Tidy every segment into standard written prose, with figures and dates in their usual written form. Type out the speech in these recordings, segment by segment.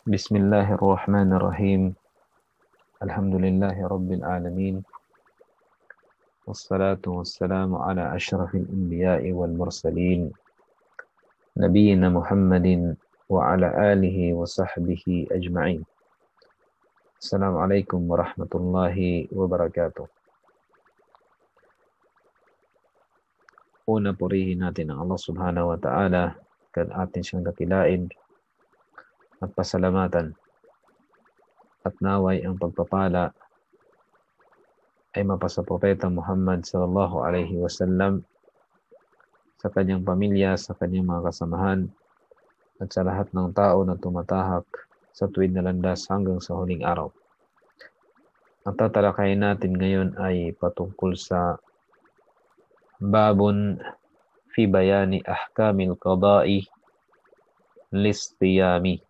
Bismillahirrahmanirrahim. Alhamdulillahi Rabbil Alamin. Wassalatu wassalamu ala ashrafil anbiya'i wal mursalin. Nabiyyina Muhammadin wa ala alihi wa sahbihi ajma'in. Assalamualaikum warahmatullahi wabarakatuh. Una purihin natin ang Allah subhanahu wa ta'ala kan atin siyang dakilain at pasalamatan. At naway ang pagpapala ay mapasa Propeta Muhammad sallallahu alaihi wasallam sa kanyang pamilya, sa kanyang mga kasamahan, at sa lahat ng tao na tumatahak sa tuwid na landas hanggang sa huling araw. Ang tatalakayin natin ngayon ay patungkol sa babun fi bayani ahkamil qada'i listiyami.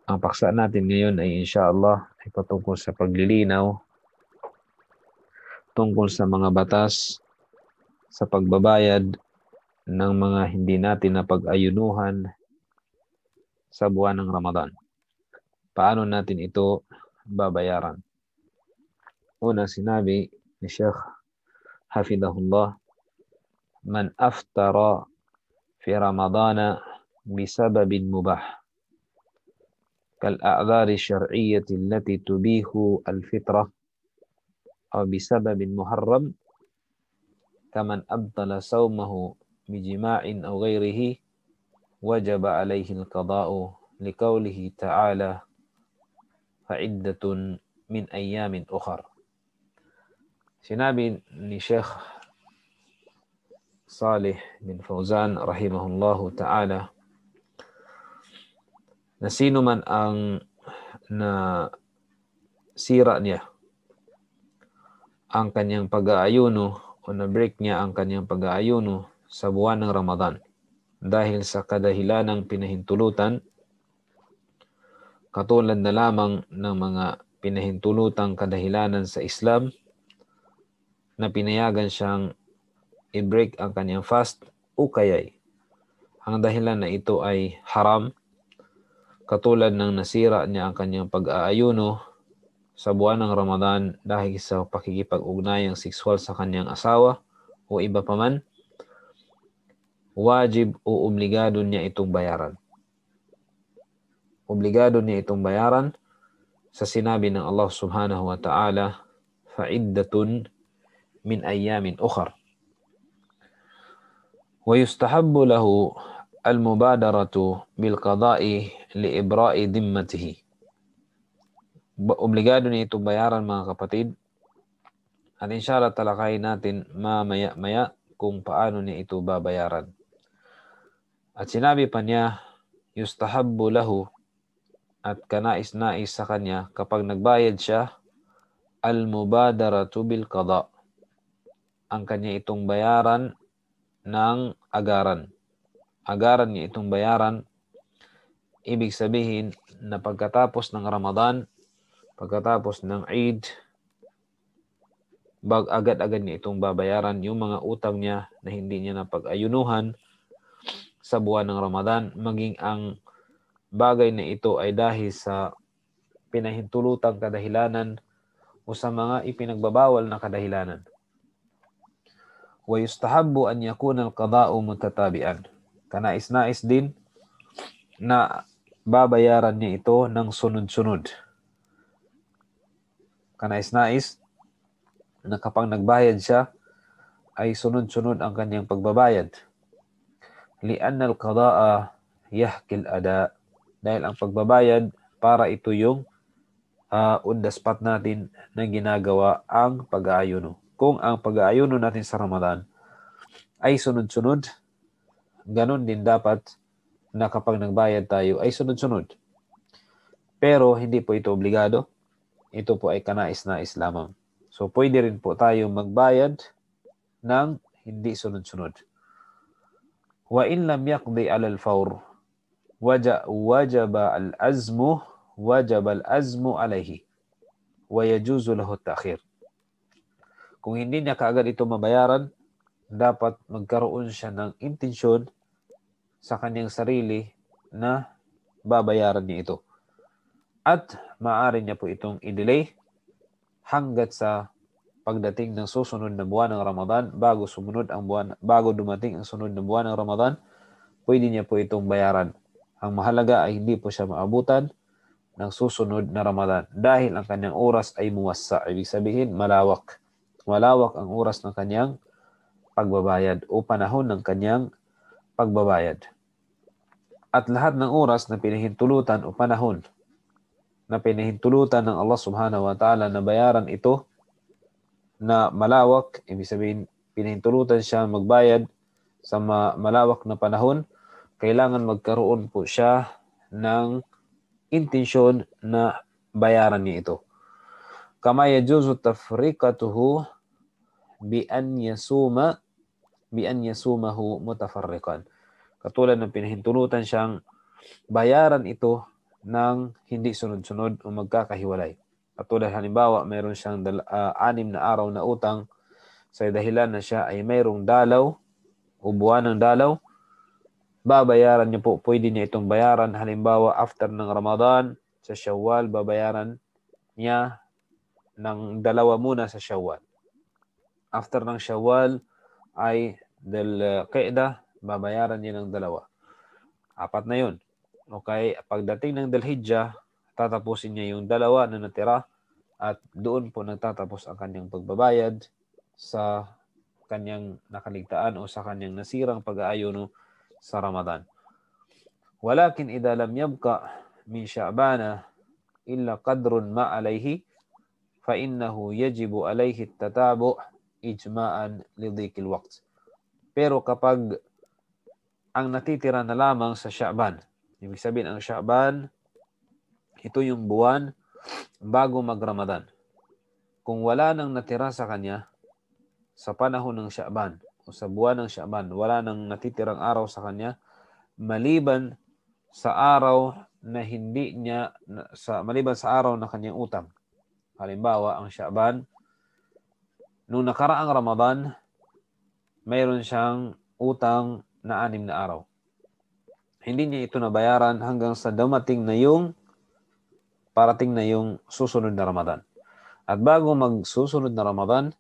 Ang paksa natin ngayon ay insyaallah ay patungkol sa paglilinaw tungkol sa mga batas sa pagbabayad ng mga hindi natin napag-ayunuhan sa buwan ng Ramadan. Paano natin ito babayaran? Una, sinabi ni Sheikh Hafidahullah, man aftara fi Ramadana bisababin mubah كالأعذار الشرعية التي تبيح الفطرة أو بسبب محرم كمن أبطل صومه بجماع أو غيره وجب عليه القضاء لقوله تعالى فعدة من أيام أخر. Sinabi ni Sheikh Salih bin Fauzan rahimahullahu ta'ala na sino man ang nasira niya ang kanyang pag-aayuno o na-break niya ang kanyang pag-aayuno sa buwan ng Ramadan dahil sa kadahilanang pinahintulutan, katulad na lamang ng mga pinahintulutang kadahilanan sa Islam na pinayagan siyang i-break ang kanyang fast o kaya'y ang dahilan na ito ay haram, katulad ng nasira niya ang kanyang pag-aayuno sa buwan ng Ramadan dahil sa pakikipag-ugnayang sexual sa kanyang asawa o iba pa man, wajib o obligado niya itong bayaran. Obligado niya itong bayaran sa sinabi ng Allah subhanahu wa ta'ala, fa'iddatun min ayyamin ukhar. Wa yustahabbu lahu al-mubadaratu bil qada'i li ibra'i dimmatihi. Obligado niya itong bayaran, mga kapatid. At inshallah talakayin natin mamaya-maya kung paano niya ito babayaran. At sinabi pa niya, yustahabbu lahu, at kanais-nais sa kanya kapag nagbayad siya, al-mubadaratu bil qada', ang kanya itong bayaran ng agaran. Agaran niya itong bayaran, ibig sabihin na pagkatapos ng Ramadan, pagkatapos ng Eid, agad-agad niya itong babayaran yung mga utang niya na hindi niya napag-ayunuhan sa buwan ng Ramadan, maging ang bagay na ito ay dahil sa pinahintulutang kadahilanan o sa mga ipinagbabawal na kadahilanan. Wa yustahabbu an yakuna al-qada'u mutatabi'an. Kanais-nais din na babayaran niya ito ng sunod-sunod. Kanais-nais na kapag nagbayad siya ay sunod-sunod ang kanyang pagbabayad. Li'anna al-qada'a yahki al-ada', dahil ang pagbabayad para ito yung on the spot natin na ginagawa ang pag-aayuno. Kung ang pag-aayuno natin sa Ramadan ay sunod-sunod, ganun din dapat na kapag nagbayad tayo ay sunod-sunod. Pero hindi po ito obligado. Ito po ay kanais-nais lamang. So pwede rin po tayo magbayad ng hindi sunod-sunod. Wa in lam yaqdi 'ala al-fawr wajaba al-azmu alayhi wa yajuzu lahu at-ta'khir. Kung hindi niya kaagad ito mabayaran, dapat magkaroon siya ng intensyon sa kanyang sarili na babayaran niya ito. At maaari niya po itong i-delay hanggat sa pagdating ng susunod na buwan ng Ramadan, bago dumating ang sunod na buwan ng Ramadan, pwede niya po itong bayaran. Ang mahalaga ay hindi po siya maabutan ng susunod na Ramadan dahil ang kanyang oras ay muwassa. Ibig sabihin, malawak. Malawak ang oras ng kanyang pagbabayad o panahon ng kanyang pagbabayad. At lahat ng oras na pinahintulutan o panahon na pinahintulutan ng Allah subhanahu wa ta'ala na bayaran ito na malawak, ibig sabihin pinahintulutan siya magbayad sa malawak na panahon, kailangan magkaroon po siya ng intensyon na bayaran niya ito. Kama yajuzu tafriqatuhu bi an yasumahu mutafarriqan. Katulad ng pinahintulutan siyang bayaran ito ng hindi sunod-sunod o magkakahiwalay. Katulad halimbawa, mayroon siyang 6 na araw na utang sa dahilan na siya ay mayroong dalaw o buwan ng dalaw, babayaran niya po, pwede niya itong bayaran. Halimbawa, after ng Ramadan, sa Shawwal, babayaran niya ng 2 muna sa Shawwal. After ng Shawwal ay Dhul-Qa'dah, babayaran niya ng 2. 4 na yun. Okay, pagdating ng Dhul-Hijjah, tatapusin niya yung 2 na natira at doon po nagtatapos ang kanyang pagbabayad sa kanyang nakaligtaan o sa kanyang nasirang pag-aayuno sa Ramadan. Walakin idha lam yabqa min Sha'bana illa qadrun ma alayhi fa innahu yajibu alayhi at-tatabu' ijma'an li dhikil waqt. Pero kapag ang natitira na lamang sa Sha'ban, ibig sabihin ang Sha'ban, ito yung buwan bago mag-Ramadan. Kung wala nang natira sa kanya sa panahon ng Sha'ban o sa buwan ng Sha'ban, wala nang natitirang araw sa kanya maliban sa araw na maliban sa araw na kanyang utang. Halimbawa, ang Sha'ban, nung nakaraang Ramadan, mayroon siyang utang na 6 na araw. Hindi niya ito nabayaran hanggang sa parating na yung susunod na Ramadan. At bago magsusunod na Ramadan,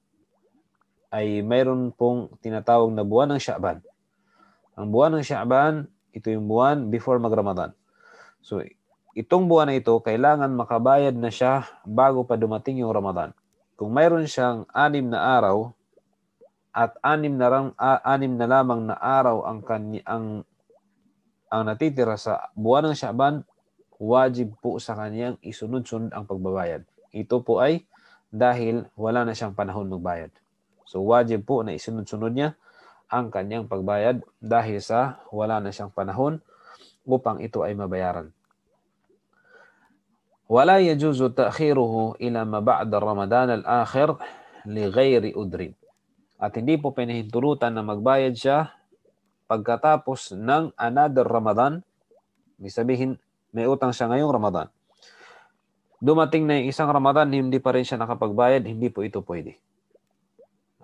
ay mayroon pong tinatawag na buwan ng Sha'ban. Ang buwan ng Sha'ban, ito yung buwan before mag-Ramadan. So, itong buwan na ito, kailangan makabayad na siya bago pa dumating yung Ramadan. Kung mayroon siyang 6 na araw at 6 na lamang na araw ang natitira sa buwan ng Sha'ban, wajib po sa kanyang isunod-sunod ang pagbabayad. Ito po ay dahil wala na siyang panahon magbayad. So wajib po na isunod-sunod niya ang kanyang pagbayad dahil sa wala na siyang panahon upang ito ay mabayaran. Wala yajuzu ta'khiruhu ila ma ba'da Ramadan al-akhir li ghairi udrin. At hindi po pinahintulutan na magbayad siya pagkatapos ng another Ramadan. Ibig sabihin, may utang siya ngayong Ramadan. Dumating na yung isang Ramadan, hindi pa rin siya nakapagbayad, hindi po ito pwede.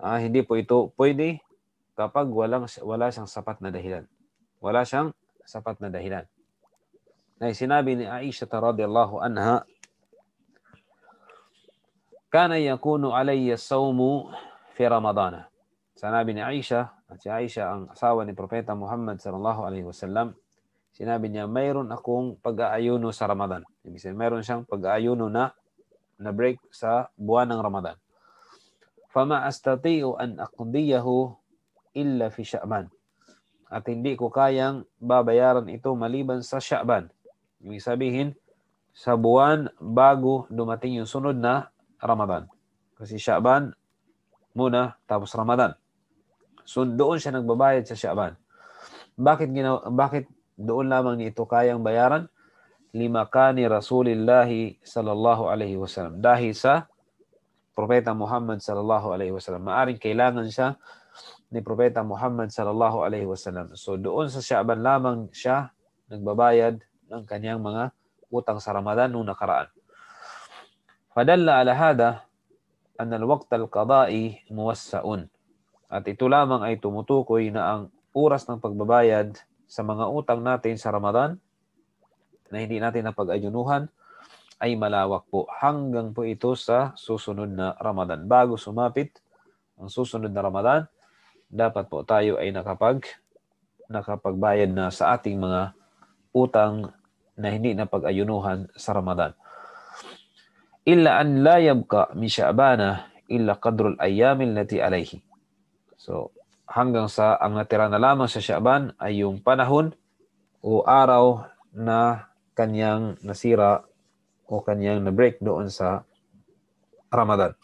Hindi po ito pwede kapag wala siyang sapat na dahilan. Wala siyang sapat na dahilan. Na sinabi ni Aisha radhiyallahu anha, kana yakunu alayya sawmu fi Ramadan. Sinabi ni Aisha, at si Aisha ang asawa ni Propeta Muhammad sallallahu alaihi wasallam, sinabi niya, mayroon akong pag-aayuno sa Ramadan. Ibig sabihin, mayroon siyang pag-aayuno na break sa buwan ng Ramadan. Fama astati'u an aqdiyahu illa fi Sha'ban. At hindi ko kayang babayaran ito maliban sa Sha'ban. Ibig sabihin, sa buwan bago dumating yung sunod na Ramadan. Kasi Sha'ban muna, tapos Ramadan. So doon siya nagbabayad sa Sha'ban. Bakit doon lamang niya ito kayang bayaran? Lima kani Rasulillahi sallallahu alaihi wasallam. Dahil sa Propeta Muhammad sallallahu alaihi wasallam. Maaring kailangan siya ni Propeta Muhammad sallallahu alaihi wasallam. So doon sa Sha'ban lamang siya nagbabayad ng kanyang mga utang sa Ramadan noong nakaraan. Fadalla ala hada anna al-waqt al-qada'i muwassa'un. At ito lamang ay tumutukoy na ang oras ng pagbabayad sa mga utang natin sa Ramadan, na hindi natin napag-ayunuhan ay malawak po hanggang po ito sa susunod na Ramadan. Bago sumapit ang susunod na Ramadan, dapat po tayo ay nakapagbayad na sa ating mga utang na hindi napag-ayunuhan sa Ramadan. Illa an la yabqa min Sha'bana illa qadrul ayyamil lati alayhi. So, hanggang sa ang natira na lamang sa Sha'ban ay yung panahon o araw na kanyang nasira o kanyang na-break doon sa Ramadan.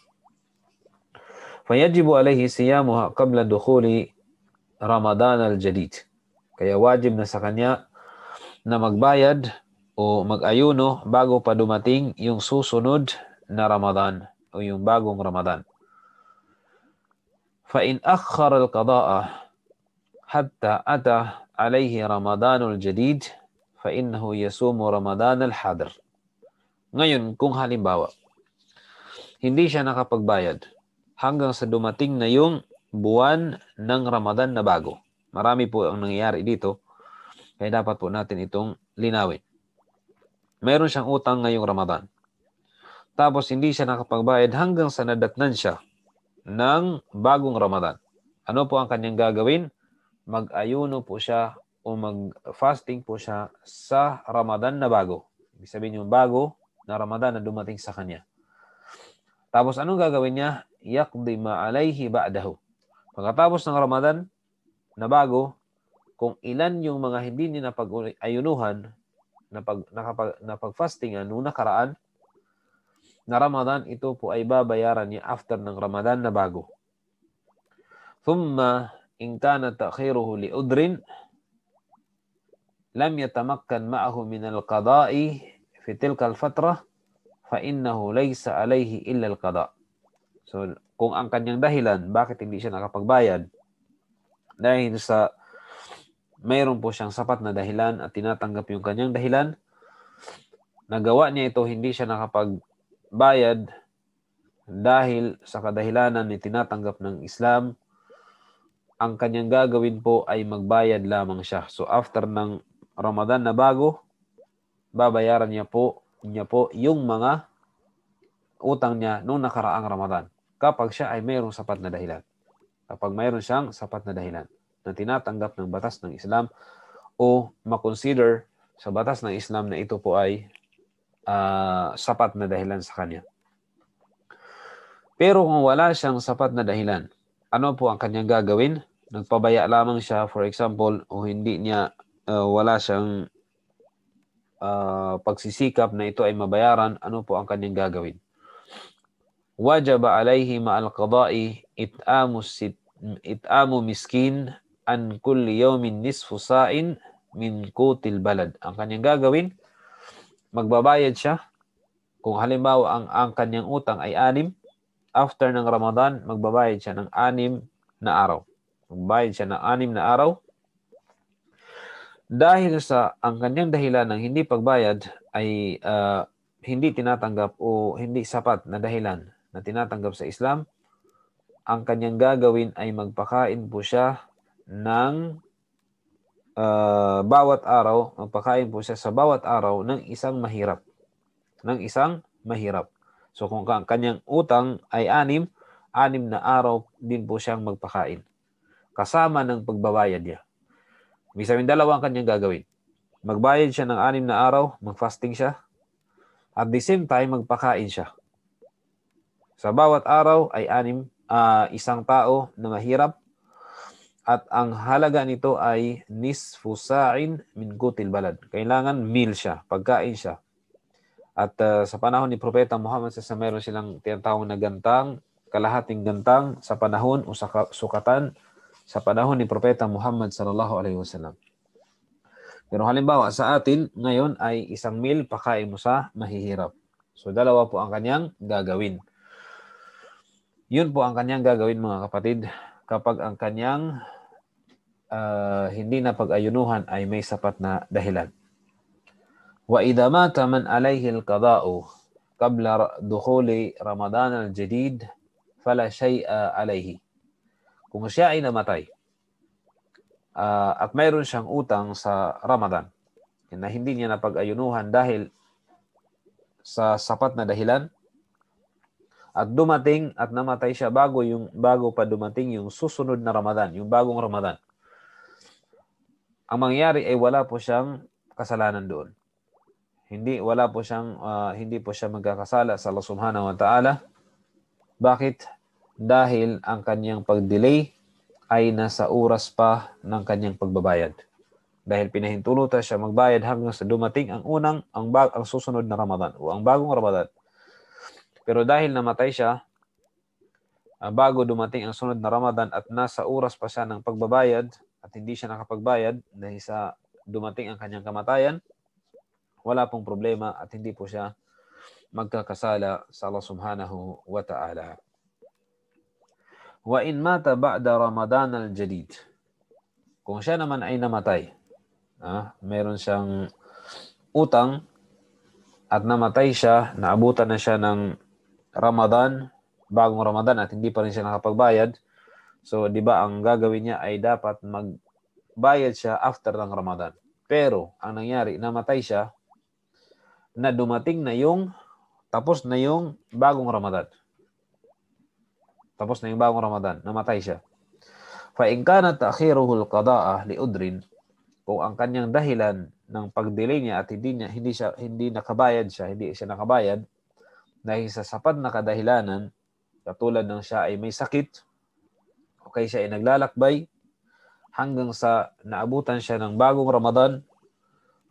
Fayajibu alayhi siyamuha qabla dukhuli Ramadan al-jadid. Kaya wajib na sa kanya na magbayad o mag-ayuno bago pa dumating yung susunod na Ramadan o yung bagong Ramadan. فإن أخر القضاء حتى أتى عليه رمضان الجديد فإنه يصوم رمضان الحاضر. Ngayon, kung halimbawa, hindi siya nakapagbayad hanggang sa dumating na yung buwan ng Ramadan na bago. Marami po ang nangyayari dito, kaya dapat po natin itong linawin. Meron siyang utang ngayong Ramadan. Tapos hindi siya nakapagbayad hanggang sa nadatnan siya ng bagong Ramadan. Ano po ang kanyang gagawin? Mag-ayuno po siya o mag-fasting po siya sa Ramadan na bago. Ibig sabihin yung bago na Ramadan na dumating sa kanya. Tapos anong gagawin niya? Yaqdi ma alayhi ba'dahu. Pagkatapos ng Ramadan na bago, kung ilan yung mga hindi niya napag-ayunuhan, napag-fastingan nung nakaraan na Ramadan, ito po ay babayaran niya after ng Ramadan na bago. Thumma in kana ta'khiruhu li'udrin lam yatamakkan ma'ahu min al-qada'i fi tilka al-fatrah fa innahu laysa alayhi illa al-qada'. So, kung ang kanyang dahilan bakit hindi siya nakapagbayad dahil sa mayroon po siyang sapat na dahilan at tinatanggap yung kanyang dahilan, nagawa niya ito, hindi siya nakapagbayad dahil sa kadahilanan ni tinatanggap ng Islam, ang kanyang gagawin po ay magbayad lamang siya. So after ng Ramadan na bago, babayaran niya po yung mga utang niya noong nakaraang Ramadan kapag siya ay mayroong sapat na dahilan. Kapag mayroon siyang sapat na dahilan na tinatanggap ng batas ng Islam o makonsider sa batas ng Islam na ito po ay sapat na dahilan sa kanya. Pero kung wala siyang sapat na dahilan, ano po ang kanyang gagawin? Nagpabaya lamang siya, for example, o hindi niya, wala siyang pagsisikap na ito ay mabayaran, ano po ang kanyang gagawin? Wajaba alayhi ma'al qada'i it'amu miskin an kulli yawmin nisfu sa'in min qutil balad. Ang kanyang gagawin, magbabayad siya. Kung halimbawa ang kanyang utang ay 6, after ng Ramadan, magbabayad siya ng 6 na araw. Magbayad siya ng 6 na araw. Dahil sa ang kanyang dahilan ng hindi pagbayad ay hindi tinatanggap o hindi sapat na dahilan na tinatanggap sa Islam, ang kanyang gagawin ay magpakain po siya ng bawat araw, magpakain po siya sa bawat araw ng isang mahirap. So kung ang kanyang utang ay 6 na araw din po siyang magpakain. Kasama ng pagbabayad niya. Ibig sabihin, 2 ang kanyang gagawin. Magbayad siya ng 6 na araw, mag-fasting siya, at the same time, magpakain siya. Sa bawat araw ay 6, isang tao na mahirap, at ang halaga nito ay nisfu sa'in min qutil balad. Kailangan meal siya, pagkain siya. At sa panahon ni Propeta Muhammad meron silang tinatawag na gantang, kalahating gantang sa panahon o sa sukatan sa panahon ni Propeta Muhammad sallallahu alaihi wasallam. Pero halimbawa sa atin ngayon ay isang meal pakain mo sa mahihirap. So 2 po ang kanyang gagawin. Yun po ang kanyang gagawin mga kapatid kapag ang kanyang hindi na pag-ayunuhan ay may sapat na dahilan. Wa idha mata man alayhi al-qada'u qabla dukhuli Ramadan al-jadid fala shay'a alayhi. Kung siya ay namatay at mayroon siyang utang sa Ramadan, na hindi niya napag-ayunuhan dahil sa sapat na dahilan, at dumating at namatay siya bago pa dumating yung susunod na Ramadan, yung bagong Ramadan, ang mangyayari ay wala po siyang kasalanan doon. Hindi po siya magkakasala sa Allah Subhanahu wa Ta'ala. Bakit? Dahil ang kanyang pag-delay ay nasa oras pa ng kanyang pagbabayad. Dahil pinahintulutan siya magbayad hanggang sa dumating ang susunod na Ramadan o ang bagong Ramadan. Pero dahil namatay siya bago dumating ang sunod na Ramadan at nasa oras pa siya ng pagbabayad at hindi siya nakapagbayad dahil sa dumating ang kanyang kamatayan, wala pong problema at hindi po siya magkakasala sa Allah Subhanahu wa Ta'ala. Wa in mata ba'da Ramadan al-jadid. Kung siya naman ay namatay, meron siyang utang at namatay siya, naabutan na siya ng Ramadan, bagong Ramadan at hindi pa rin siya nakapagbayad. So, di ba ang gagawin niya ay dapat magbayad siya after ng Ramadan. Pero, ang nangyari, namatay siya na dumating na tapos na yung bagong Ramadan. Tapos na yung bagong Ramadan, namatay siya. Fa in kana ta'khiruhu al-qada'ah li'udrin, kung ang kanyang dahilan ng pag-delay niya at hindi siya nakabayad dahil sa sapat na kadahilanan, katulad ng siya ay may sakit o kaya siya ay naglalakbay hanggang sa naabutan siya ng bagong Ramadan,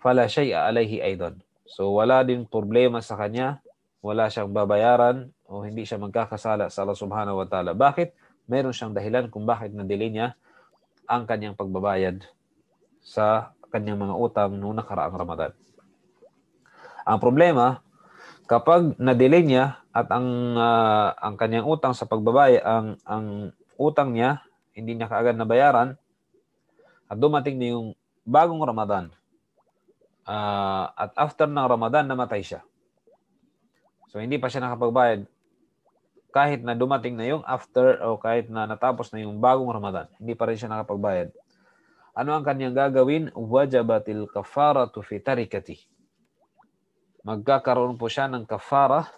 fala shay'a alayhi aidan. So wala din problema sa kanya, wala siyang babayaran o hindi siya magkakasala sa Allah Subhanahu wa Ta'ala. Bakit? Meron siyang dahilan kung bakit na-delay niya ang kanyang pagbabayad sa kanyang mga utang noong nakaraang Ramadan. Ang problema, kapag na-delay niya at ang kanyang utang sa pagbabayad, ang utang niya hindi niya kaagad nabayaran at dumating na yung bagong Ramadan, at after ng Ramadan namatay siya. So hindi pa siya nakapagbayad kahit na dumating na yung after o kahit na natapos na yung bagong Ramadan, hindi pa rin siya nakapagbayad. Ano ang kanyang gagawin? Wajabatil kafaratu fi tarikati. Magkakaroon po siya ng kafara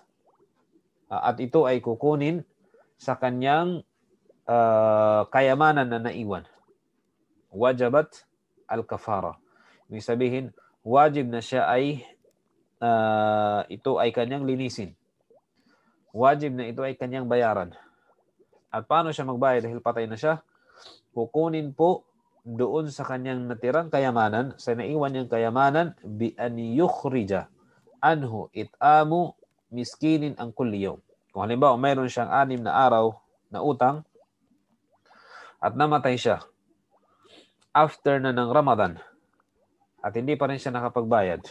at ito ay kukunin sa kanyang kayamanan na naiwan. Wajabat al-kafara. Ibig sabihin, wajib na siya ay ito ay kanyang linisin. Wajib na ito ay kanyang bayaran. At paano siya magbayad dahil patay na siya? Kukunin po doon sa kanyang natirang kayamanan, sa naiwan niyang kayamanan, bi an yukhrija anhu it'amu miskinin ang kulli yawm. Kung halimbawa mayroon siyang 6 na araw na utang at namatay siya after na ng Ramadan at hindi pa rin siya nakapagbayad,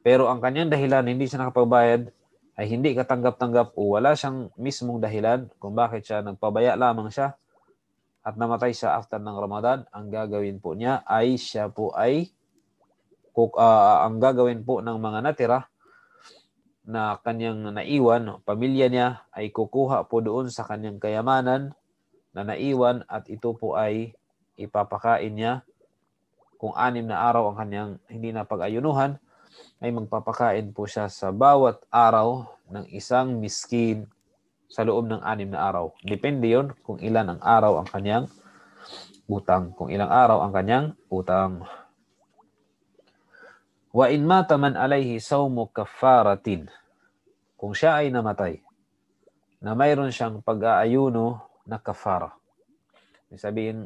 pero ang kanyang dahilan hindi siya nakapagbayad ay hindi katanggap-tanggap o wala siyang mismong dahilan kung bakit siya nagpabaya lamang siya at namatay siya after ng Ramadan, ang gagawin po niya ay ang gagawin po ng mga natira na kanyang naiwan, pamilya niya, ay kukuha po doon sa kanyang kayamanan na naiwan at ito po ay ipapakain niya. Kung 6 na araw ang kanyang hindi na pag-ayunuhan, ay magpapakain po siya sa bawat araw ng isang miskin sa loob ng 6 na araw. Depende yon kung ilan ang araw ang kanyang utang. Kung ilang araw ang kanyang utang. Wa in mata man alayhi sawmu kaffaratin. Kung siya ay namatay na mayroon siyang pag-aayuno na kafara. Ibig sabihin,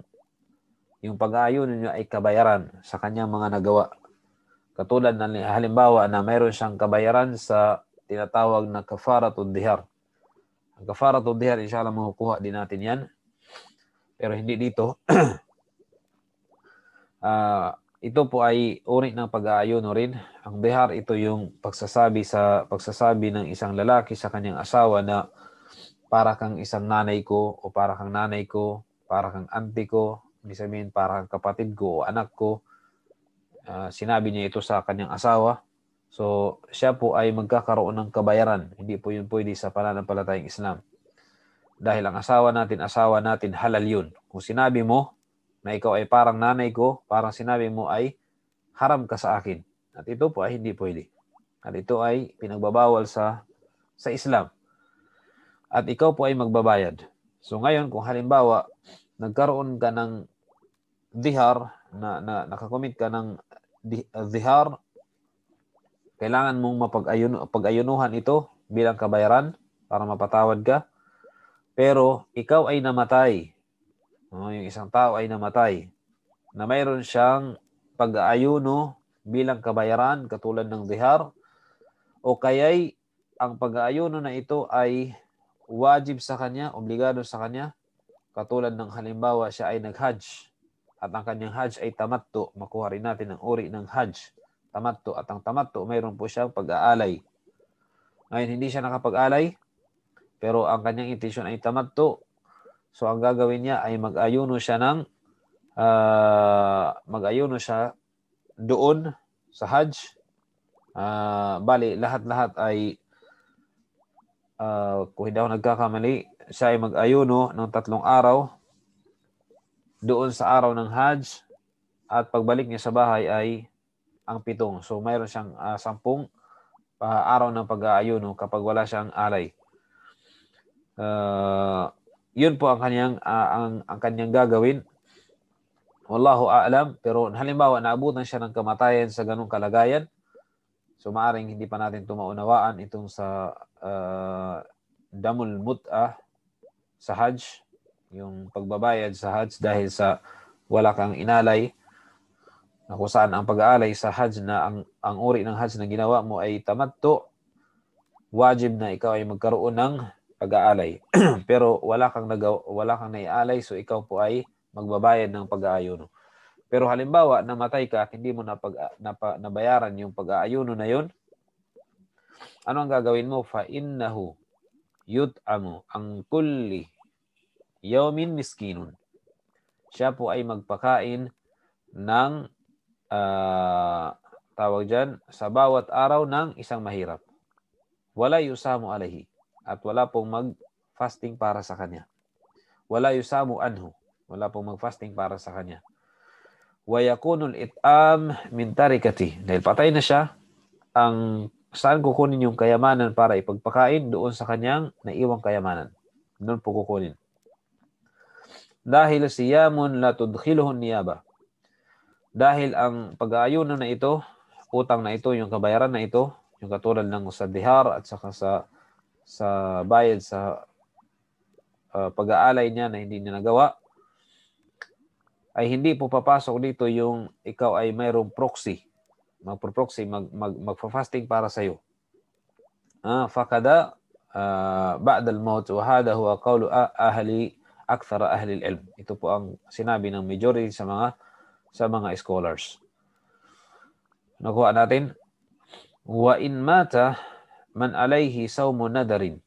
yung pag-aayuno niya ay kabayaran sa kanyang mga nagawa. Katulad ng halimbawa na mayroon siyang kabayaran sa tinatawag na kafaratud dihar. Ang kafaratud dihar, inshallah makukuha din natin yan. Pero hindi dito. Ito po ay uri ng pag-aayuno rin. Ang dihar, ito yung pagsasabi ng isang lalaki sa kanyang asawa na para kang isang nanay ko o para kang nanay ko, para kang auntie ko, ibig sabihin para kang kapatid ko o anak ko. Sinabi niya ito sa kanyang asawa. So, siya po ay magkakaroon ng kabayaran. Hindi po yun pwede sa pananampalatayang Islam. Dahil ang asawa natin, halal yun. Kung sinabi mo na ikaw ay parang nanay ko, parang sinabi mo ay haram ka sa akin. At ito po ay hindi pwede. At ito ay pinagbabawal sa Islam. At ikaw po ay magbabayad. So ngayon, kung halimbawa, nagkaroon ka ng dihar, na nakakomit ka ng dihar, kailangan mong pag-ayunuhan ito bilang kabayaran para mapatawad ka. Pero ikaw ay namatay. Yung isang tao ay namatay na mayroon siyang pag-aayuno bilang kabayaran katulad ng dihar, o kaya'y ang pag-aayuno na ito ay wajib sa kanya, obligado sa kanya, katulad ng halimbawa siya ay nag-hajj at ang kanyang hajj ay tamattu. Makuha rin natin ang uri ng hajj, tamattu. At ang tamattu, mayroon po siyang pag-aalay. Ngayon, hindi siya nakapag-alay, pero ang kanyang intensyon ay tamattu. So, ang gagawin niya ay mag-ayuno siya doon sa hajj. Bali, lahat-lahat ay, kung hindi ako nagkakamali, siya ay mag-ayuno ng 3 araw doon sa araw ng hajj, at pagbalik niya sa bahay ay ang 7. So, mayroon siyang 10 araw ng pag-aayuno kapag wala siyang alay. Yun po ang kanyang gagawin. Wallahu a'lam. Pero halimbawa naabutan siya ng kamatayan sa ganung kalagayan, so maaring hindi pa natin tumaunawaan itong sa damul mut'ah sa hajj, yung pagbabayad sa hajj dahil sa wala kang inalay, na kung saan ang pag-aalay sa hajj na ang uri ng hajj na ginawa mo ay tamattu, wajib na ikaw ay magkaroon ng pag-aalay. Pero wala kang naialay, so ikaw po ay magbabayad ng pag-aayuno. Pero halimbawa, namatay ka at hindi mo nabayaran yung pag-aayuno na yun, ano ang gagawin mo? فَإِنَّهُ يُطْعَمُ عَنْ كُلِّ يَوْمٍ مِسْكِينٌ. Siya po ay magpakain ng tawag dyan, sa bawat araw ng isang mahirap. Wala yusamu alayhi. At wala pong mag-fasting para sa kanya. Wala yusamu anhu. Wala pong mag-fasting para sa kanya. Wa yakunul it'am min tarikati. Dahil patay na siya, saan kukunin yung kayamanan para ipagpakain? Doon sa kanyang naiwang kayamanan. Doon po kukunin. Dahil siyamun la tudkhiluhun niyaba. Dahil ang pag-aayuno na ito, utang na ito, yung kabayaran na ito, yung katulad ng sa dihar at saka sa bayad sa pag-aalay niya na hindi niya nagawa, ay hindi po papasok dito yung ikaw ay mayroong proxy. Magpa-fasting para sa iyo. Fakada ba'da al-maut, wa hada huwa qawlu akthar ahli al-ilm. Ito po ang sinabi ng majority sa mga scholars. Nakuha natin. Wa in mata man alayhi sawmu nadrin.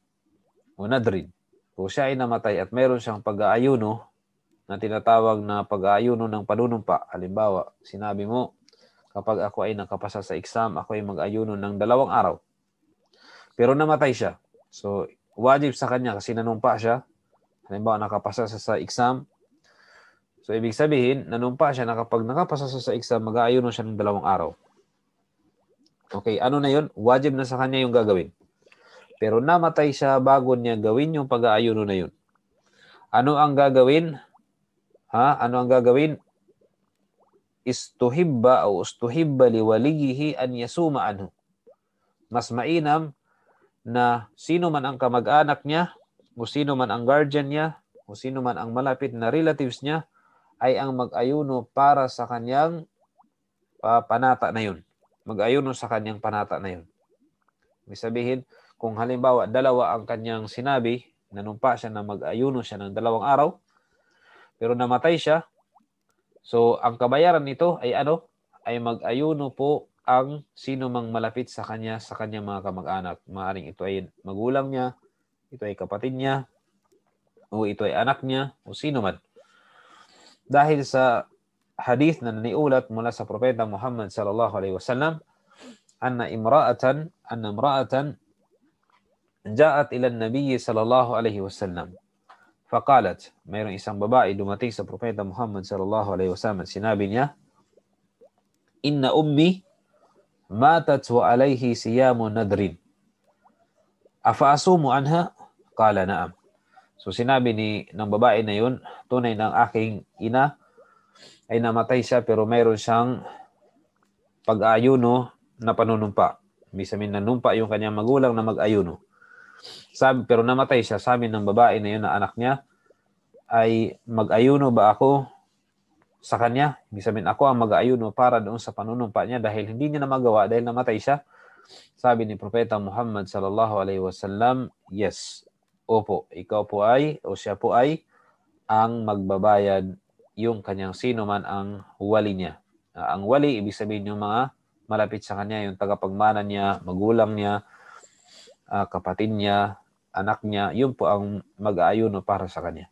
Kung siya ay namatay at mayroon siyang pag-aayuno na tinatawag na pag-aayuno ng panunumpa. Halimbawa, sinabi mo, kapag ako ay nakapasa sa exam, ako ay mag-ayuno ng 2 araw. Pero namatay siya. So, wajib sa kanya kasi nanumpa siya. Halimbawa, nakapasa siya sa exam. So, ibig sabihin, nanumpa siya na kapag nakapasa siya sa exam, mag-aayuno siya ng 2 araw. Okay, ano na yun? Wajib na sa kanya yung gagawin. Pero namatay siya bago niya gawin yung pag-aayuno na yun. Ano ang gagawin? Ano ang gagawin? Istuhibba liwaliyihi an yasuma anhu. Mas mainam na sino man ang kamag-anak niya, o sino man ang guardian niya, o sino man ang malapit na relatives niya, ay ang mag-ayuno para sa kanyang panata na yun. Mag-ayuno sa kanyang panata na yun. Ibig sabihin, kung halimbawa 2 ang kanyang sinabi, nanumpa siya na mag-ayuno siya ng 2 araw, pero namatay siya, so ang kabayaran nito ay ay mag-ayuno po ang sino mang malapit sa kanyang mga kamag-anak. Maaring ito ay magulang niya, ito ay kapatid niya, o ito ay anak niya, o sino man. Dahil sa hadith na naniulat mula sa propeta Muhammad sallallahu alaihi wasallam, anna imra'atan ja'at ila an-nabiy sallallahu alaihi wasallam. Faqalat, mayroong isang babae dumating sa propeta Muhammad sallallahu alaihi wasallam. Sinabi niya, inna ummi matat wa alayhi siyamu nadrin. Afa asumu anha? Qala na'am. So sinabi ng babae na yun, tunay ng aking ina ay namatay siya pero mayroon siyang pag-ayuno na panunumpa. Ibig sabihin nanumpa yung kanyang magulang na mag-ayuno. Pero namatay siya. Sabi ng babae na yun na anak niya ay mag-ayuno ba ako sa kanya? Ibig sabihin ako ang mag-ayuno para doon sa panunumpa niya dahil hindi niya na magawa dahil namatay siya. Sabi ni Propeta Muhammad sallallahu alaihi wasallam, yes. Opo, ikaw po ay o siya po ay ang magbabayad yung kanyang sino man ang wali niya. Ang wali, ibig sabihin yung mga malapit sa kanya, yung tagapagmana niya, magulang niya, kapatid niya, anak niya, yun po ang mag-aayuno para sa kanya.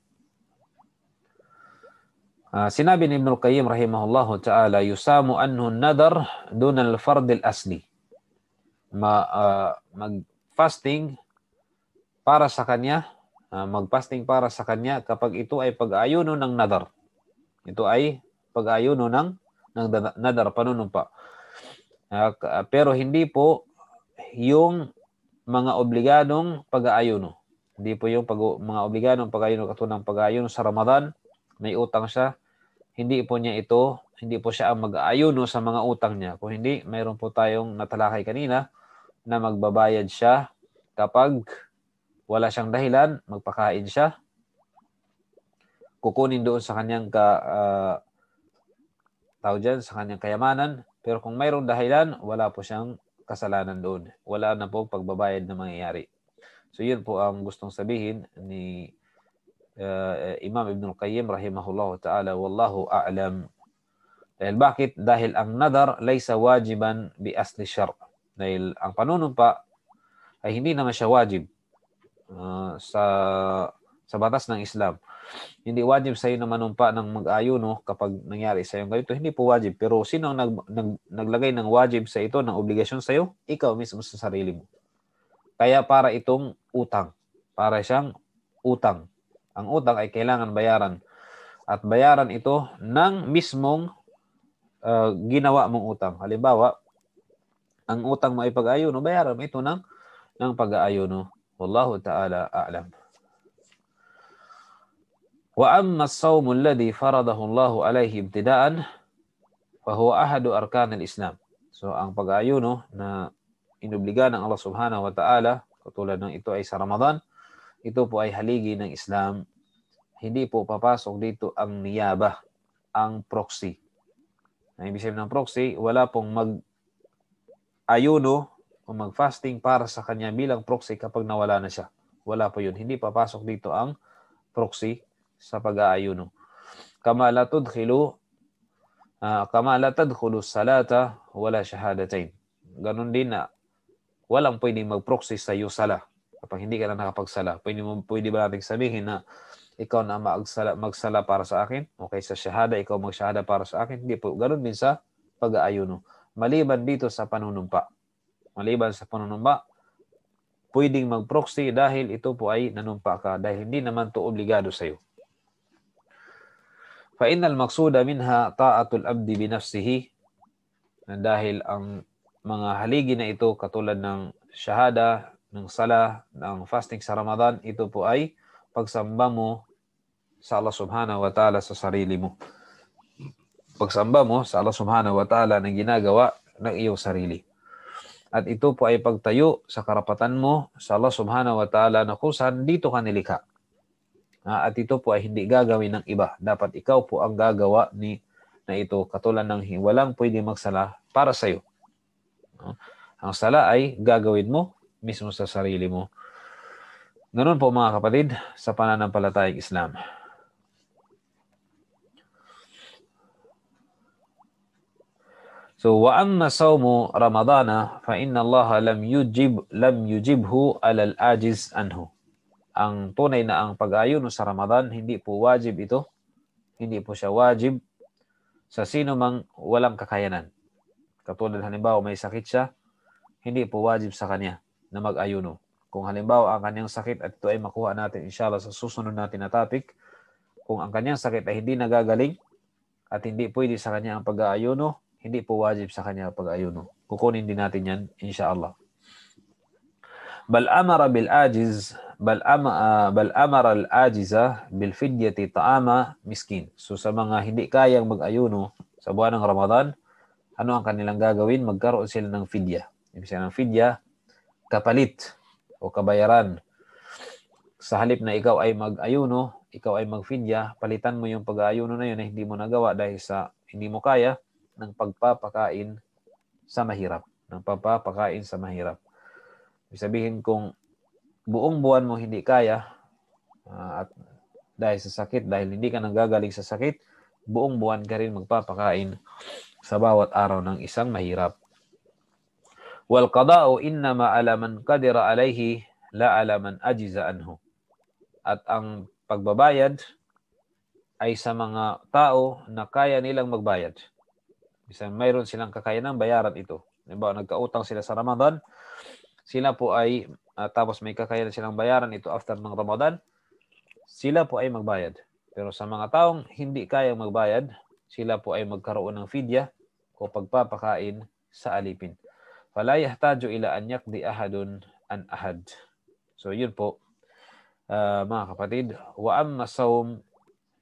Sinabi ni Ibn al-Qayyim rahimahullahu ta'ala, yusamu anhu nadar dun al-fard al-asli. Mag-fasting para sa kanya, mag-fasting para sa kanya kapag ito ay pag-ayuno ng nadar. Ito ay pag-ayuno ng nadar, panunumpa. Pero hindi po yung mga obligadong pag-aayuno. Hindi po yung mga obligadong pag-aayuno katulad ng pag-aayuno sa Ramadan, may utang siya. Hindi po siya ang mag-aayuno sa mga utang niya. Kung hindi, mayroon po tayong natalakay kanina na magbabayad siya kapag wala siyang dahilan, magpakain siya, kukunin doon sa kanyang sa kanyang kayamanan, pero kung mayroong dahilan, wala po siyang kasalanan doon. Wala na po pagbabayad na mangyayari. So yun po ang gustong sabihin ni Imam Ibn al-Qayyim rahimahullah ta'ala, wallahu a'lam. Dahil bakit? Dahil ang nadar laysa wajiban bi asli syar'. Dahil ang panunumpa ay hindi naman siya wajib sa batas ng Islam. Hindi wajib sa iyo na manumpa ng mag-ayuno kapag nangyari sa iyo ganito. Hindi po wajib. Pero sino ang naglagay ng wajib sa ito, ng obligasyon sa iyo? Ikaw mismo sa sarili mo. Kaya para itong utang. Para siyang utang. Ang utang ay kailangan bayaran. At bayaran ito ng mismong ginawa mong utang. Halimbawa, ang utang mo ay pag-ayuno, bayaran mo ito ng pag-aayuno. Wallahu ta'ala a'lam. Wa amma as-sawm alladhi faradahu Allah alayhi ibtida'an fa huwa ahadu arkan al-Islam. So ang pag-aayuno na inobliga ng Allah Subhanahu wa ta'ala, katulad ng ito ay sa Ramadan, ito po ay haligi ng Islam. Hindi po papasok dito ang niyabah, ang proxy. Ang ibig sabihin ng proxy, wala pong mag-ayuno o mag-fasting para sa kanya bilang proxy kapag nawala na siya. Wala po yun. Hindi papasok dito ang proxy sa pag-aayuno. Kama la tadkhulu salata wala shahadatain. Ganun din na walang pwedeng mag-proxy sa iyo sala kapag hindi ka na nakapagsala. Pwede ba nating sabihin na ikaw na magsala para sa akin? Okay, sa shahada, ikaw magshahada para sa akin? Hindi po. Ganun din sa pag-aayuno. Maliban dito sa panunumpa. Pwedeng mag-proxy dahil ito po ay nanumpa ka dahil hindi naman to obligado sa iyo. Fa innal maqsuda minha ta'atul abdi bi nafsihi, dahil ang mga haligi na ito katulad ng shahada, ng sala, ng fasting sa Ramadan, ito po ay pagsamba mo sa Allah Subhanahu wa ta'ala sa sarili mo. Pagsamba mo sa Allah Subhanahu wa ta'ala na ginagawa ng iyong sarili. At ito po ay pagtayo sa karapatan mo sa Allah Subhanahu wa ta'ala na kung saan dito ka nilikha. At ito po ay hindi gagawin ng iba. Dapat ikaw po ang gagawa na ito, katulad ng walang pwede magsala para sa iyo. Ang sala ay gagawin mo mismo sa sarili mo. Ganun po mga kapatid sa pananampalatayang Islam. So wa amma sawmu Ramadana fa inna Allah lam yujibhu ala al-ajiz anhu. Ang tunay na ang pag-ayuno sa Ramadan, hindi po wajib ito. Hindi po siya wajib sa sino mang walang kakayanan. Katulad halimbawa may sakit siya, hindi po wajib sa kanya na mag-ayuno. Kung halimbawa ang kanyang sakit at ito ay makuha natin inshallah sa susunod natin na topic, kung ang kanyang sakit ay hindi nagagaling at hindi pwede sa kanya ang pag-aayuno, hindi po wajib sa kanya pag-ayuno. Kukunin din natin yan, insyaAllah. Bal amara al-ajiza bil fidyati ta'ama miskin. So sa mga hindi kayang mag-ayuno sa buwan ng Ramadan, ano ang kanilang gagawin? Magkaroon sila ng fidya. Ibig sabihin ng fidya, kapalit o kabayaran. Sa halip na ikaw ay mag-ayuno, ikaw ay mag-fidya, palitan mo yung pag-ayuno na yun na hindi mo nagawa dahil sa hindi mo kaya ng pagpapakain sa mahirap. Ibig sabihin kung buong buwan mo hindi kaya at dahil sa sakit, dahil hindi ka nanggagaling sa sakit, buong buwan ka rin magpapakain sa bawat araw ng isang mahirap. Wal qada'u innama ala man qadira alayhi la ala man ajiza anhu. At ang pagbabayad ay sa mga tao na kaya nilang magbayad. Bisa mayroon silang kakayanang bayaran ito. Halimbawa, nagkautang sila sa Ramadan, sila po ay tapos may kakayanan silang bayaran ito after ng Ramadan, sila po ay magbayad. Pero sa mga taong hindi kayang magbayad, sila po ay magkaroon ng fidya o pagpapakain sa alipin. Fala yahtaju ila an yaqdi ahadun an ahad. So yun po, mga kapatid. Wa amma sawm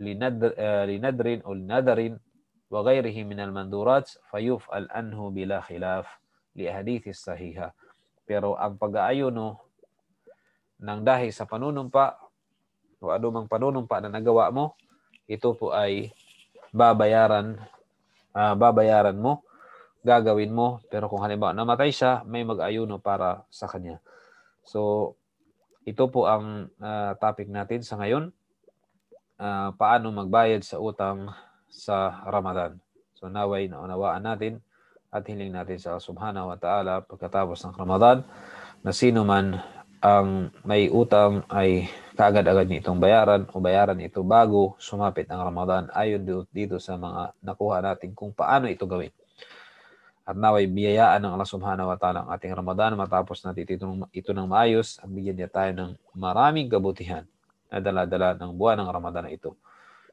linadrin o linadarin wa ghayrihi min al-mandurat fayuf'al anhu bila khilaf li ahadithis sahiha. Pero ang pag-aayuno ng dahil sa panunumpa o anumang panunumpa na nagawa mo, ito po ay babayaran mo, gagawin mo. Pero kung halimbawa namatay siya, may mag-ayuno para sa kanya. So, ito po ang topic natin sa ngayon. Paano magbayad sa utang sa Ramadan. So, naway naunawaan natin at hiling natin sa Subhanahu wa Ta'ala pagkatapos ng Ramadan na sino man ang may utang ay kaagad-agad nitong bayaran o bayaran ito bago sumapit ang Ramadan ayon dito sa mga nakuha natin kung paano ito gawin. At naway biyayaan ng Allah Subhanahu wa Ta'ala ang ating Ramadan matapos natin ito ng maayos at bigyan niya tayo ng maraming kabutihan na dala-dala ng buwan ng Ramadan na ito.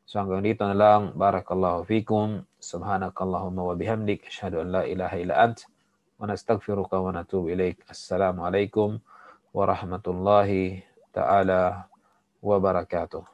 So hanggang dito na lang. Barakallahu fikum. Subhanakallahumma wa bihamdik. Asyhadu an la ilaha illa ant. Wa nastaghfiruka wa natubu ilaik. Assalamu alaikum warahmatullahi ta'ala wabarakatuh.